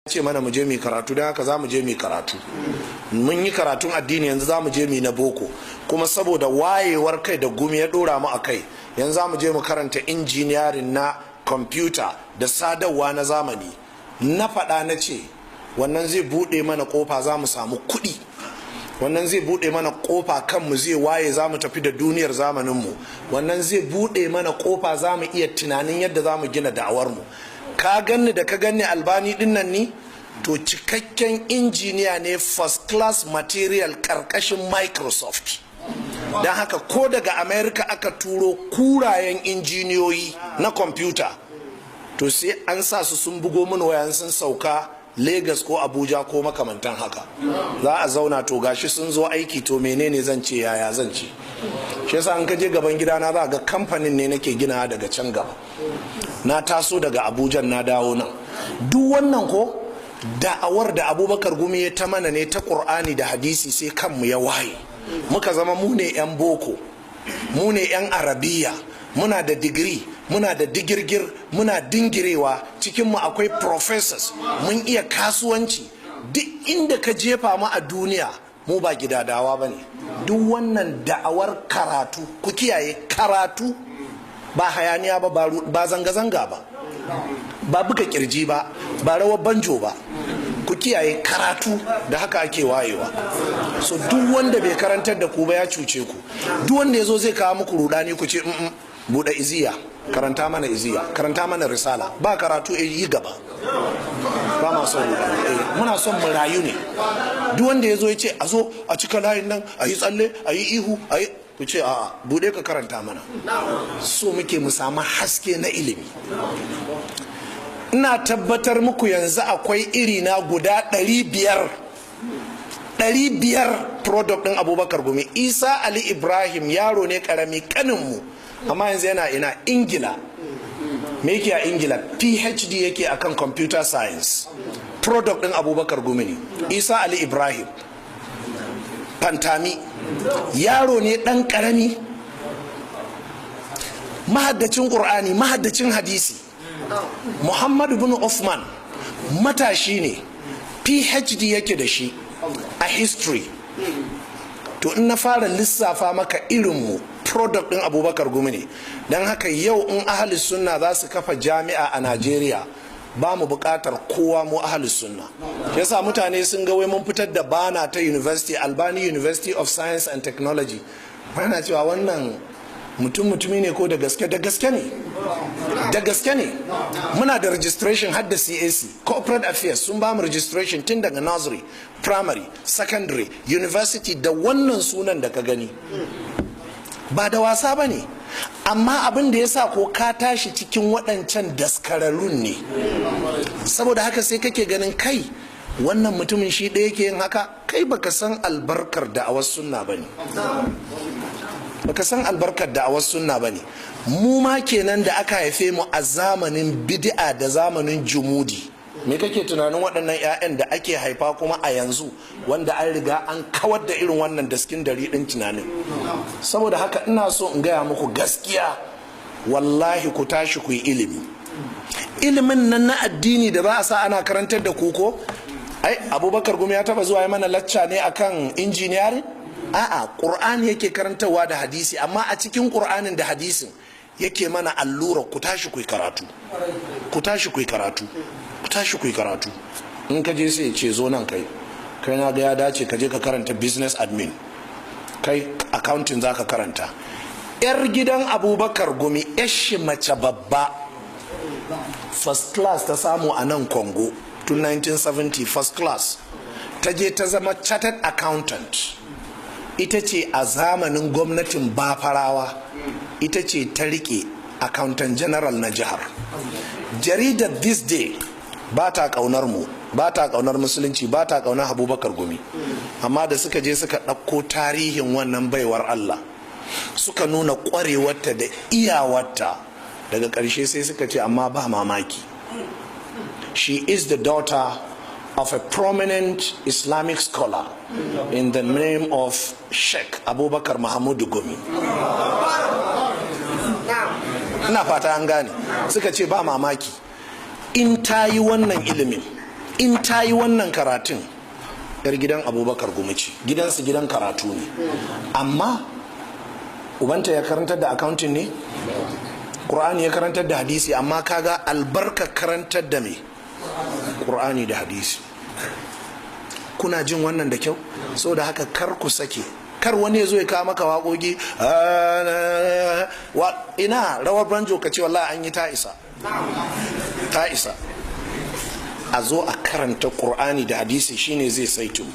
ce mana mu je mu karatu, don haka za mu je mu karatu. Mun yi karatun addini, yanzu za mu je mu na boko, kuma saboda wayewar kai da gumi ya dora mu a kai, yanzu za mu je mu karanta injiniyarin na kwamfuta da sadarwa na zamani. Na faɗa na ce wannan zai buɗe mana ƙofa, za mu samu kuɗi, wannan zai buɗe mana ƙofa, kanmu zai waye, za mu tafi da duniyar zamaninmu, wannan zai buɗe mana ƙofa, za mu iya tunanin yadda za mu gina da'awarmu. Ka ganni da ka ganni Albani ɗin nan ni, to cikakken injiniya ne, first class material karkashin Microsoft. Don haka ko daga America aka turo kurayen injiniyoyi na kwamfuta, to sai an sa su sun bugo min wayan sun sauka Lagos ko Abuja ko makamantan haka, za a zauna to gashi sun zo aiki, to menene zan ce, yaya zan ce. Shi yasa an kaje gaban gidana za ga kamfanin ne nake gina daga can gaba. Na taso daga Abuja na dawo nan. Duk wannan ko da'awar da Abubakar Gumi ya ta mana ne ta Qur'ani da hadisi, sai kanmu ya waye, muka zama mu ne 'yan boko, mu ne 'yan arabiya, muna da digiri, muna da digirgir, muna dingirewa, cikinmu akwai professors, mun iya kasuwanci. Duk inda ka jefa mu a duniya mu ba gidadawa ba ne. Duk wannan da'awar karatu, ku kiyaye, karatu ba hayaniya ba, ba zanga-zanga ba, ba buga kirji ba, ba rawar banjo ba. Ku kiyaye, karatu, da haka ake wayewa. So duk wanda bai karantar da ku ba ya cuce ku. Duk wanda ya zo zai kawo muku rudani, ku ce buɗe iziya, karanta mana iziya, karanta mana risala. Ba karatu, yi gaba. Ba ma son rudani, muna son mu rayu ne. Duk wanda ya zo ya ce a zo a cika layin nan, a yi tsalle, a yi ihu, a yi, ku ce a'a, buɗe ka karanta mana. So muke mu samu haske na ilimi. Ina tabbatar muku yanzu akwai iri na guda 500 product ɗin Abubakar Gumi. Isa Ali Ibrahim yaro ne karami kaninmu, amma yanzu yana ina Ingila. Me yake a Ingila? PhD yake akan computer science. Product ɗin Abubakar Gumi ne. Isa Ali Ibrahim Fantami yaro ne ɗan karami, mahaddacin Qur'ani, mahaddacin hadisi. Muhammad bin Uthman matashi ne, PhD yake da shi a history. To in na fara lissafa maka irinmu, product ɗin Abubakar Gumi ne. Don haka yau in ahalus sunna za su kafa jami'a a Najeriya, ba mu buƙatar kowa mu ahalus sunna. Yasa mutane sun ga wai mun fitar da bana ta university, Albani University of Science and Technology. Bana cewa wannan mutumi ne ko da gaske ne, da gaske ne. Muna da registration har da CAC, corporate affairs sun ba mu registration tun daga nursery, primary, secondary, university, da wannan sunan da ka gani. Ba da wasa ba ne, amma abin da ya sa ko ka tashi cikin waɗancan daskararrun ne. Saboda haka sai kake ganin kai wannan mutumin shi ɗaya yake yin haka, kai baka san albarkar da'awar sunna ba ne. Baka san albarkar da'awar sunna ba ne. Mu ma kenan da aka haife mu a zamanin bid'a da zamanin jumudi. Me kake tunanin waɗannan 'ya'yan da ake haifa kuma a yanzu, wanda an riga an kawar da irin wannan daskin dari ɗin tunanin? Saboda haka ina so in gaya muku gaskiya, wallahi ku tashi ku yi ilimi. Ilimin nan na addini da za a sa ana karantar da ku ko? Ai Abubakar Gumi ya taba zuwa mana lacca ne akan injiniyarin? A'a, Qur'ani yake karantarwa da hadisi, amma a cikin Qur'anin da hadisin yake mana allura, ku tashi ku yi karatu, ku tashi ku yi karatu, ku tashi ku yi karatu. In ka je sai ya ce zo nan kai na ga ya dace ka je ka karanta business admin, kai accounting za ka karanta. Yar gidan Abubakar Gumi, yashi mace babba, first class ta samu a nan Congo tun 1970, first class. Ta je ta zama chartered accountant. Ita ce a zamanin gwamnatin Bafarawa, ita ce ta rike accountant general na jihar. Jaridar This Day ba ta kaunar mu, ba ta kaunar musulunci, ba ta kaunar Abubakar Gumi, amma da suka je suka ɗauko tarihin wannan baiwar Allah, suka nuna ƙwarewarta da iyawarta, daga ƙarshe sai suka ce amma ba mamaki, she is the daughter of a prominent Islamic scholar in the name of Sheikh Abubakar Mahamudu Gumi. Ina fata an gane. Suka ce ba mamaki in ta yi wannan ilimin in ta yi wannan karatun yar gidan abubakar gumici, gidansu gidan karatu ne, amma ubanta ya karantar da accounting ne, ƙur'ani ya karantar da hadisi, amma kaga albarka karantar da me ƙur'ani da hadisi. Kuna jin wannan da kyau? So da haka kar ku sake, kar wani ya zo ya kawo maka waƙoƙi ina rawar banjo ka ce wallahi an yi ta isa, ta isa. A zo a karanta ƙur'ani da hadisi shine zai saitu.